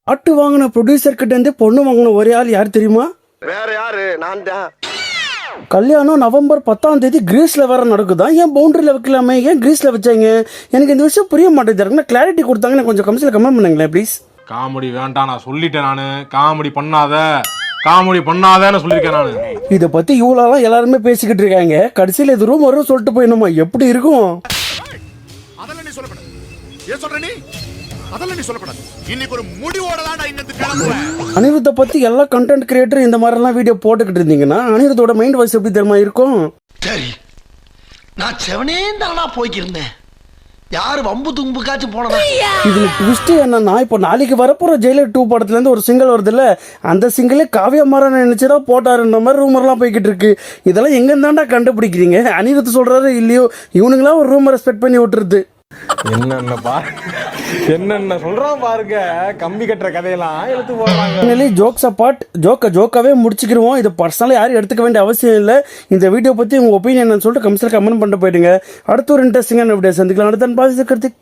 பாட்டு வாங்கின ப்ரொடியூசர் கிட்ட இருந்து பொண்ணு வாங்கின ஒரே ஆள் யார் தெரியுமா? வேற யாரு? நான் தான். கல்யாணம் நவம்பர் 10ஆம் தேதி கிரீஸ்ல வேற நடக்குதான். ஏன் பவுண்டரியில் வைக்கலாமே, ஏன் கிரீஸ்ல வச்சாங்க? எனக்கு இந்த விஷயம் புரிய மாட்டேங்குது. கிளாரிட்டி கொடுத்தாங்க, கொஞ்சம் கமெண்ட்ஸ்ல கமெண்ட் பண்ணுங்களேன் ப்ளீஸ். காமெடி வேண்டாம், நான் சொல்லிட்டேன். நானு காமெடி பண்ணாதன்னு சொல்லியிருக்கேன் நானு. இதை பத்தி இவ்வளோலாம் எல்லாருமே பேசிக்கிட்டு இருக்காங்க. கடைசியில் இது ரூம் வரும் சொல்லிட்டு போயிடணுமா? எப்படி இருக்கும்? அதெல்லாம் நீ சொல்லப்படாது. ஏன் சொல்ற நீ? அதெல்லாம் நீ சொல்லப்படாது. இன்னைக்கு ஒரு முடிவோட தான் நான் இன்னத்து கிளம்புவேன். அனிருத்தை பத்தி எல்லா கண்டென்ட் கிரியேட்டர் இந்த மாதிரிலாம் வீடியோ போட்டுக்கிட்டு இருந்தீங்கன்னா அனிருத்தோட மைண்ட் வாய்ஸ் எப்படி தெரியுமா இருக்கும்? சரி, நான் செவனே தானா போய்க்கிருந்தேன். யாரு வம்பு தும்புக்காச்சும் போனதா? இதுல ட்விஸ்ட் என்னன்னா, இப்போ நாளைக்கு வரப்போற ஜெயிலர் 2 படத்துல இருந்து ஒரு சிங்கிள் வருது இல்ல, அந்த சிங்கிளே காவியா மாறன் நினைச்சுதான் போட்டாருன்ற மாதிரி ரூமர்லாம் போய்கிட்டு இருக்கு. இதெல்லாம் எங்க இருந்தாண்டா கண்டுபிடிக்கிறீங்க? அனிருத் சொல்றாரு இல்லையோ, இவனுங்களா ஒரு ரூமர் ரெஸ்பெக்ட் பண்ணி விட்டுருது. என்னென்ன சொல்றான் பாருங்க. கம்பி கட்டுற கதையெல்லாம் எடுத்து போடுறாங்க. ஜோக்ஸ் அப்பார்ட், ஜோக்காவே முடிச்சுக்கிருவோம். இது பர்சனலாக யாரும் எடுத்துக்க வேண்டிய அவசியம் இல்லை. இந்த வீடியோ பற்றி உங்கள் ஒப்பீனியன் சொல்லிட்டு கமெண்ட்ஸில் கமெண்ட் பண்ணிட்டு போயிடுங்க. அடுத்த ஒரு இன்ட்ரெஸ்டிங்கான வீடியோ சந்திக்கலாம். அடுத்த பாசி கார்த்திக்.